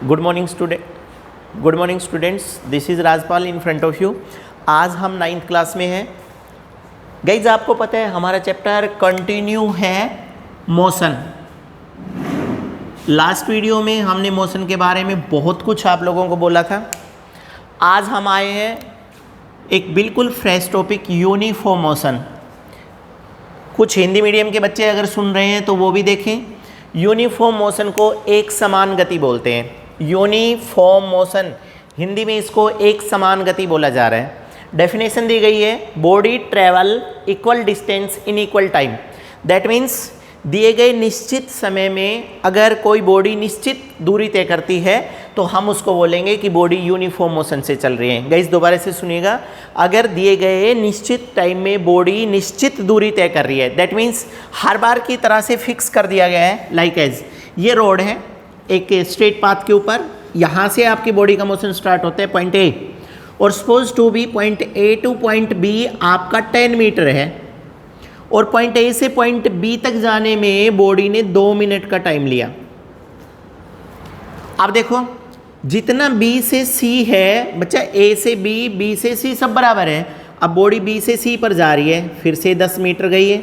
Good morning students, this is Rajpal in front of you. आज हम 9th class में हैं। गाइज आपको पता है हमारा चैप्टर कंटिन्यू है मोशन। लास्ट वीडियो में हमने मोशन के बारे में बहुत कुछ आप लोगों को बोला था। आज हम आए हैं एक बिल्कुल फ्रेश टॉपिक, यूनिफॉर्म मोशन। कुछ हिंदी मीडियम के बच्चे अगर सुन रहे हैं तो वो भी देखें। यूनिफॉर्म मोशन को एक समान गति बोलते हैं। यूनिफॉर्म मोशन, हिंदी में इसको एक समान गति बोला जा रहा है। डेफिनेशन दी गई है, body travel equal distance in equal time. That means दिए गए निश्चित समय में अगर कोई बॉडी निश्चित दूरी तय करती है तो हम उसको बोलेंगे कि बॉडी यूनिफॉर्म मोशन से चल रही है। गाइस दोबारा से सुनिएगा, अगर दिए गए निश्चित टाइम में बॉडी निश्चित दूरी तय कर रही है, दैट मीन्स हर बार की तरह से फिक्स कर दिया गया है। लाइक एज ये रोड है एक स्ट्रेट पाथ के ऊपर, यहाँ से आपकी बॉडी का मोशन स्टार्ट होता है पॉइंट ए, और suppose to be point A to point B आपका 10 मीटर है, और पॉइंट ए से पॉइंट बी तक जाने में बॉडी ने 2 मिनट का टाइम लिया। अब देखो जितना बी से सी है बच्चा, ए से बी, बी से सी सब बराबर है। अब बॉडी बी से सी पर जा रही है, फिर से 10 मीटर गई है,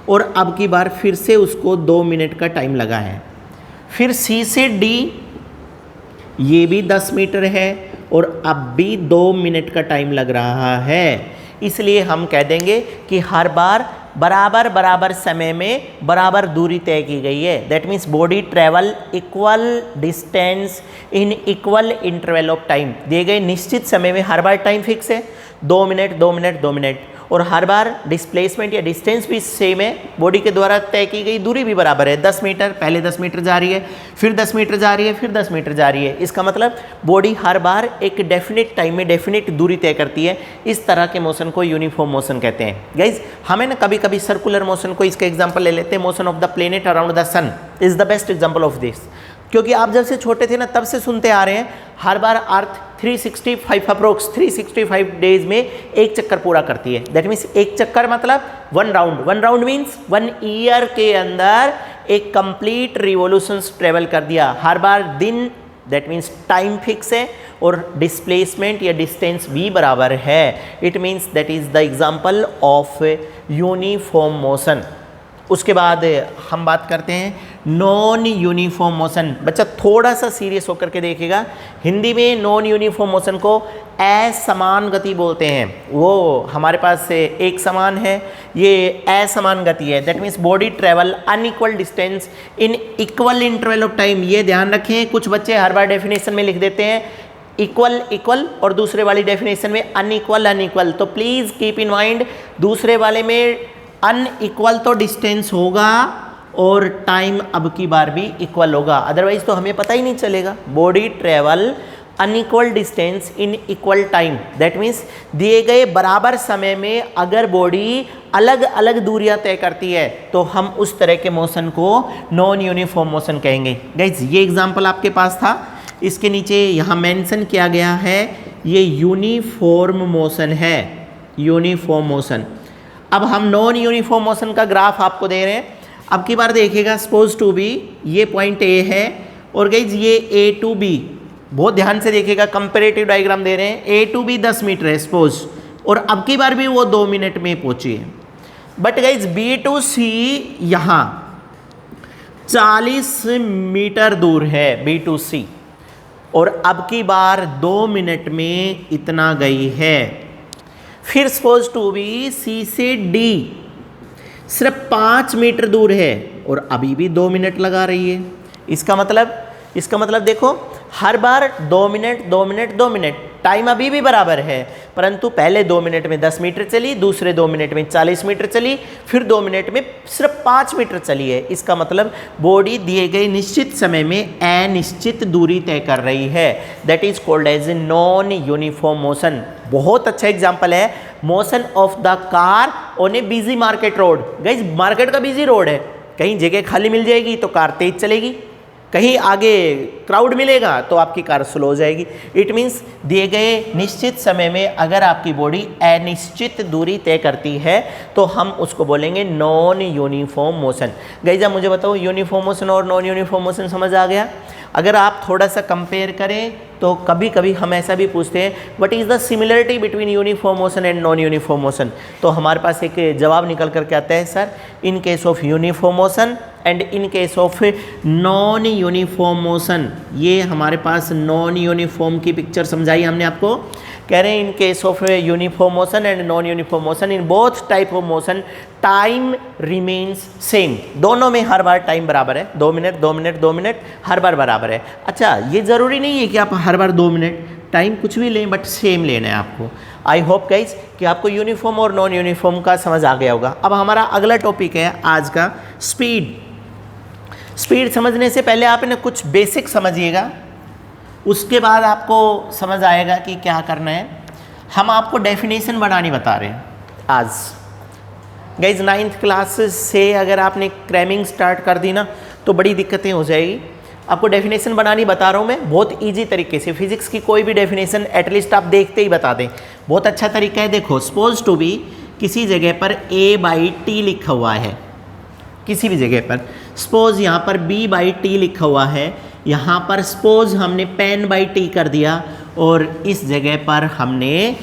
और अब की बार फिर से उसको 2 मिनट का टाइम लगा है। फिर सी से डी, ये भी 10 मीटर है, और अब भी 2 मिनट का टाइम लग रहा है। इसलिए हम कह देंगे कि हर बार बराबर बराबर समय में बराबर दूरी तय की गई है। That means body travel equal distance in equal interval of time. दिए गए निश्चित समय में हर बार टाइम फिक्स है, 2 मिनट 2 मिनट 2 मिनट, और हर बार डिस्प्लेसमेंट या डिस्टेंस भी सेम है। बॉडी के द्वारा तय की गई दूरी भी बराबर है। 10 मीटर, पहले 10 मीटर जा रही है, फिर 10 मीटर जा रही है, फिर 10 मीटर जा रही है। इसका मतलब बॉडी हर बार एक डेफिनेट टाइम में डेफिनेट दूरी तय करती है। इस तरह के मोशन को यूनिफॉर्म मोशन कहते हैं। गाइज हमें ना कभी कभी सर्कुलर मोशन को इसका एग्जाम्पल ले लेते हैं। Motion of the planet around the sun is the best example of this, क्योंकि आप जब से छोटे थे ना तब से सुनते आ रहे हैं हर बार अर्थ 365 अप्रोक्स 365 डेज में एक चक्कर पूरा करती है। दैट मीन्स एक चक्कर मतलब 1 राउंड। 1 राउंड मीन्स 1 ईयर के अंदर एक कंप्लीट रिवॉल्यूशन ट्रेवल कर दिया। हर बार दिन, दैट मीन्स टाइम फिक्स है, और डिस्प्लेसमेंट या डिस्टेंस भी बराबर है। It means that is the example of uniform motion. उसके बाद हम बात करते हैं नॉन यूनिफॉर्म मोशन। बच्चा थोड़ा सा सीरियस होकर के देखेगा, हिंदी में नॉन यूनिफॉर्म मोशन को असमान गति बोलते हैं। वो हमारे पास एक समान है, ये असमान गति है। That means body travel unequal distance in equal interval of time. ये ध्यान रखें, कुछ बच्चे हर बार डेफिनेशन में लिख देते हैं इक्वल इक्वल और दूसरे वाली डेफिनेशन में अनइक्वल अनइक्वल। तो प्लीज़ कीप इन माइंड, दूसरे वाले में अनइक्वल तो डिस्टेंस होगा और टाइम अब की बार भी इक्वल होगा, अदरवाइज तो हमें पता ही नहीं चलेगा। Body travel unequal distance in equal time, that means दिए गए बराबर समय में अगर बॉडी अलग अलग दूरियां तय करती है तो हम उस तरह के मोशन को नॉन यूनिफॉर्म मोशन कहेंगे। गाइज ये एग्जांपल आपके पास था, इसके नीचे यहाँ मेंशन किया गया है, ये यूनिफॉर्म मोशन है, यूनिफॉर्म मोशन। अब हम नॉन यूनिफॉर्म मोशन का ग्राफ आपको दे रहे हैं। अब की बार देखिएगा, सपोज टू बी, ये पॉइंट ए है, और गाइज ये ए टू बी, बहुत ध्यान से देखिएगा, कंपैरेटिव डायग्राम दे रहे हैं। ए टू बी 10 मीटर है सपोज, और अब की बार भी वो 2 मिनट में पहुंची है। बट गाइज बी टू सी यहाँ 40 मीटर दूर है, बी टू सी, और अब की बार 2 मिनट में इतना गई है। फिर सपोज टू बी सी से डी सिर्फ 5 मीटर दूर है, और अभी भी 2 मिनट लगा रही है। इसका मतलब देखो, हर बार 2 मिनट 2 मिनट 2 मिनट, टाइम अभी भी बराबर है, परंतु पहले 2 मिनट में 10 मीटर चली, दूसरे 2 मिनट में 40 मीटर चली, फिर 2 मिनट में सिर्फ 5 मीटर चली है। इसका मतलब बॉडी दिए गए निश्चित समय में अनिश्चित दूरी तय कर रही है। That is called as non uniform motion. बहुत अच्छा एग्जाम्पल है motion of the car on a busy market road. Guys market का बिजी रोड है, कहीं जगह खाली मिल जाएगी तो कार तेज चलेगी, कहीं आगे क्राउड मिलेगा तो आपकी कार स्लो हो जाएगी। इट मीन्स दिए गए निश्चित समय में अगर आपकी बॉडी अनिश्चित दूरी तय करती है तो हम उसको बोलेंगे नॉन यूनिफॉर्म मोशन। गाइस आप मुझे बताओ, यूनिफॉर्म मोशन और नॉन यूनिफॉर्म मोशन समझ आ गया? अगर आप थोड़ा सा कंपेयर करें तो कभी कभी हम ऐसा भी पूछते हैं what is the similarity between uniform motion and non uniform motion, तो हमारे पास एक जवाब निकल करके आता है sir in case of uniform motion and in case of non uniform motion. ये हमारे पास नॉन यूनिफॉर्म की पिक्चर समझाई हमने आपको। कह रहे हैं in case of uniform motion and non uniform motion in both type of motion time remains same. दोनों में हर बार टाइम बराबर है, 2 मिनट 2 मिनट 2 मिनट हर बार बराबर है। अच्छा ये ज़रूरी नहीं है कि आप हर बार 2 मिनट टाइम कुछ भी लें, बट सेम लेना है आपको। आई होप गाइज कि आपको यूनिफॉर्म और नॉन यूनिफॉर्म का समझ आ गया होगा। अब हमारा अगला टॉपिक है आज का स्पीड। स्पीड समझने से पहले आप इन्हें कुछ बेसिक समझिएगा, उसके बाद आपको समझ आएगा कि क्या करना है। हम आपको डेफिनेशन बनानी बता रहे हैं आज। गाइज 9th क्लास से अगर आपने क्रैमिंग स्टार्ट कर दी ना तो बड़ी दिक्कतें हो जाएगी। आपको डेफिनेशन बनानी बता रहा हूँ मैं बहुत इजी तरीके से। फिजिक्स की कोई भी डेफिनेशन एटलीस्ट आप देखते ही बता दें, बहुत अच्छा तरीका है। देखो सपोज टू बी किसी जगह पर A/T लिखा हुआ है, किसी भी जगह पर सपोज यहाँ पर B/T लिखा हुआ है, यहाँ पर सपोज हमने pen/T कर दिया और इस जगह पर हमने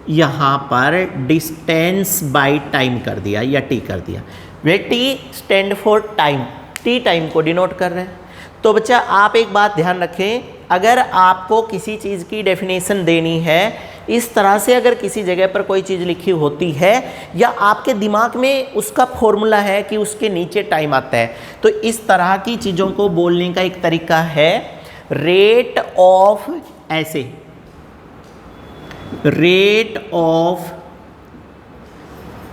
यहाँ पर डिस्टेंस बाई टाइम कर दिया या T कर दिया। वे T stand for time, T time को डिनोट कर रहे हैं। तो बच्चा आप एक बात ध्यान रखें, अगर आपको किसी चीज़ की डेफिनेशन देनी है, इस तरह से अगर किसी जगह पर कोई चीज़ लिखी होती है या आपके दिमाग में उसका फॉर्मूला है कि उसके नीचे टाइम आता है, तो इस तरह की चीज़ों को बोलने का एक तरीका है रेट ऑफ, ऐसे रेट ऑफ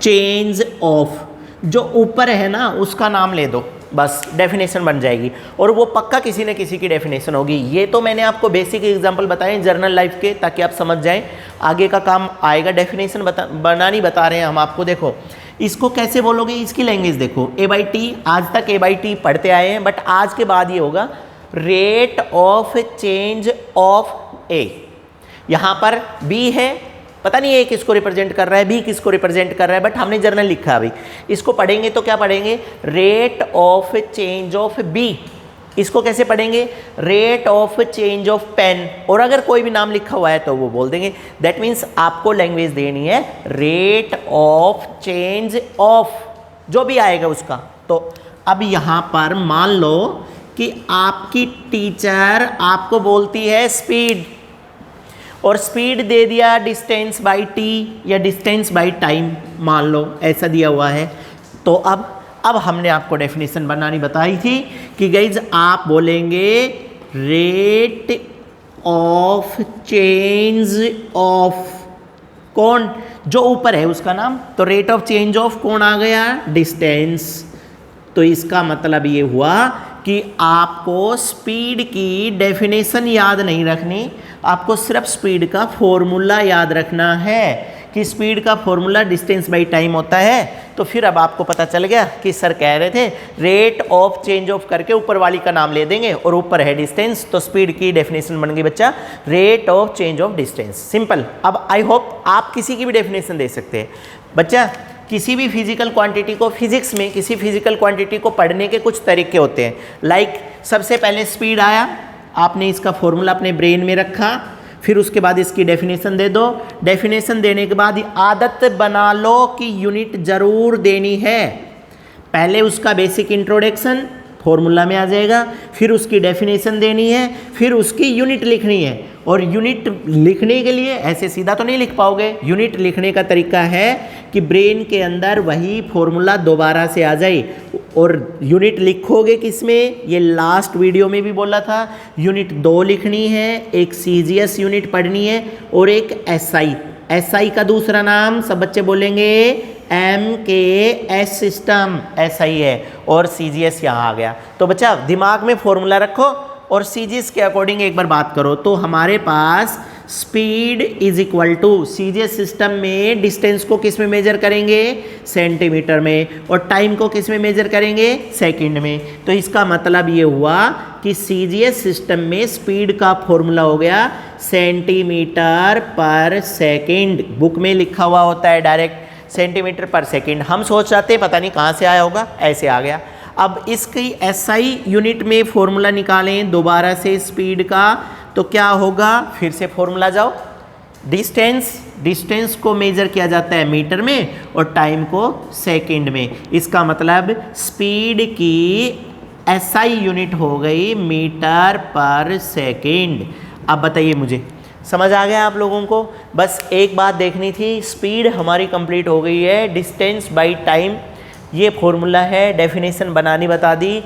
चेंज ऑफ, जो ऊपर है ना उसका नाम ले दो, बस डेफिनेशन बन जाएगी। और वो पक्का किसी न किसी की डेफिनेशन होगी। ये तो मैंने आपको बेसिक एग्जांपल बताए जर्नल लाइफ के, ताकि आप समझ जाएं, आगे का काम आएगा। डेफिनेशन बनानी बता रहे हैं हम आपको। देखो इसको कैसे बोलोगे, इसकी लैंग्वेज देखो। A/T, आज तक A/T पढ़ते आए हैं, बट आज के बाद ये होगा rate of change of A। यहाँ पर B है, पता नहीं A किसको रिप्रेजेंट कर रहा है, B किसको रिप्रेजेंट कर रहा है, बट हमने जर्नल लिखा अभी। इसको पढ़ेंगे तो क्या पढ़ेंगे, rate of change of B। इसको कैसे पढ़ेंगे, rate of change of pen. और अगर कोई भी नाम लिखा हुआ है तो वो बोल देंगे। दैट मीन्स आपको लैंग्वेज देनी है रेट ऑफ चेंज ऑफ, जो भी आएगा उसका। तो अब यहाँ पर मान लो कि आपकी टीचर आपको बोलती है स्पीड, और स्पीड दे दिया डिस्टेंस बाई T या डिस्टेंस बाई टाइम, मान लो ऐसा दिया हुआ है। तो अब हमने आपको डेफिनेशन बनानी बताई थी कि गाइज आप बोलेंगे रेट ऑफ चेंज ऑफ, कौन, जो ऊपर है उसका नाम, तो रेट ऑफ चेंज ऑफ कौन आ गया, डिस्टेंस। तो इसका मतलब ये हुआ कि आपको स्पीड की डेफिनेशन याद नहीं रखनी, आपको सिर्फ स्पीड का फॉर्मूला याद रखना है कि स्पीड का फॉर्मूला डिस्टेंस बाई टाइम होता है। तो फिर अब आपको पता चल गया कि सर कह रहे थे रेट ऑफ चेंज ऑफ करके ऊपर वाली का नाम ले देंगे और ऊपर है डिस्टेंस, तो स्पीड की डेफिनेशन बन गई बच्चा rate of change of distance. Simple. अब आई होप आप किसी की भी डेफिनेशन दे सकते हैं। बच्चा किसी भी फिजिकल क्वांटिटी को, फिजिक्स में किसी फिजिकल क्वांटिटी को पढ़ने के कुछ तरीके होते हैं। लाइक सबसे पहले स्पीड आया, आपने इसका फॉर्मूला अपने ब्रेन में रखा, फिर उसके बाद इसकी डेफिनेशन दे दो। डेफिनेशन देने के बाद आदत बना लो कि यूनिट जरूर देनी है। पहले उसका बेसिक इंट्रोडक्शन फॉर्मूला में आ जाएगा, फिर उसकी डेफिनेशन देनी है, फिर उसकी यूनिट लिखनी है। और यूनिट लिखने के लिए ऐसे सीधा तो नहीं लिख पाओगे। यूनिट लिखने का तरीका है कि ब्रेन के अंदर वही फॉर्मूला दोबारा से आ जाए। और यूनिट लिखोगे किसमें, ये लास्ट वीडियो में भी बोला था, यूनिट 2 लिखनी है, एक CGS यूनिट पढ़नी है और एक SI। SI का दूसरा नाम सब बच्चे बोलेंगे MKS सिस्टम, SI है, और CGS यहाँ आ गया। तो बच्चा दिमाग में फॉर्मूला रखो और CGS के अकॉर्डिंग एक बार बात करो। तो हमारे पास speed is equal to CGS system में डिस्टेंस को किस में मेजर करेंगे, सेंटीमीटर में, और टाइम को किस में मेजर करेंगे, सेकंड में। तो इसका मतलब ये हुआ कि सीजीएस सिस्टम में स्पीड का फॉर्मूला हो गया सेंटीमीटर पर सेकंड। बुक में लिखा हुआ होता है डायरेक्ट सेंटीमीटर पर सेकंड, हम सोच रहे थे पता नहीं कहाँ से आया होगा, ऐसे आ गया। अब इसकी एसआई यूनिट में फॉर्मूला निकालें दोबारा से स्पीड का, तो क्या होगा, फिर से फॉर्मूला जाओ, डिस्टेंस को मेजर किया जाता है मीटर में और टाइम को सेकंड में। इसका मतलब स्पीड की एसआई यूनिट हो गई मीटर पर सेकंड। अब बताइए मुझे समझ आ गया आप लोगों को? बस एक बात देखनी थी, स्पीड हमारी कंप्लीट हो गई है, डिस्टेंस बाई टाइम ये फॉर्मूला है, डेफिनेशन बनानी बता दी,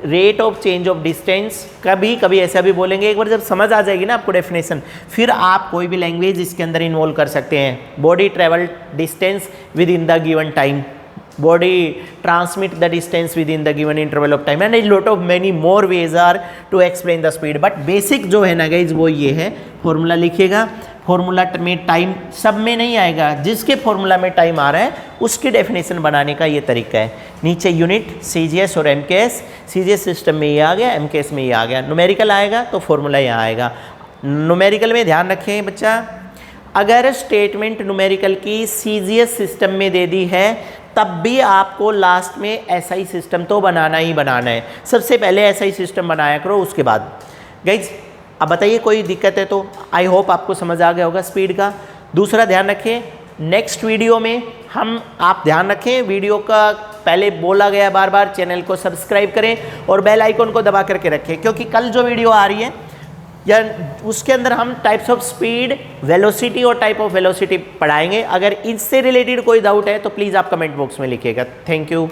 rate of change of distance कभी कभी ऐसा भी बोलेंगे। एक बार जब समझ आ जाएगी ना आपको डेफिनेशन, फिर आप कोई भी लैंग्वेज इसके अंदर इन्वॉल्व कर सकते हैं। Body travel distance with in the given time, body transmit the distance within the given interval of time, and a lot of many more ways are to explain the speed, but basic जो है ना guys वो ये है। Formula लिखिएगा, formula में time सब में नहीं आएगा, जिसके फॉर्मूला में टाइम आ रहा है उसकी डेफिनेशन बनाने का ये तरीका है। नीचे यूनिट सीजीएस और एमकेएस, सीजीएस सिस्टम में ये आ गया, एमकेएस में ये आ गया, न्यूमेरिकल आएगा तो फॉर्मूला यहाँ आएगा। न्यूमेरिकल में ध्यान रखें बच्चा, अगर स्टेटमेंट न्यूमेरिकल की सीजीएस सिस्टम में दे दी है तब भी आपको लास्ट में एसआई सिस्टम तो बनाना ही बनाना है। सबसे पहले एसआई सिस्टम बनाया करो, उसके बाद। गाइज अब बताइए कोई दिक्कत है तो? आई होप आपको समझ आ गया होगा स्पीड का। दूसरा ध्यान रखें, नेक्स्ट वीडियो में आप ध्यान रखें, वीडियो का पहले बोला गया बार बार, चैनल को सब्सक्राइब करें और बेल आइकन को दबा करके रखें, क्योंकि कल जो वीडियो आ रही है या उसके अंदर हम टाइप्स ऑफ स्पीड, वेलोसिटी और टाइप ऑफ वेलोसिटी पढ़ाएंगे। अगर इससे रिलेटेड कोई डाउट है तो प्लीज़ आप कमेंट बॉक्स में लिखिएगा। Thank you.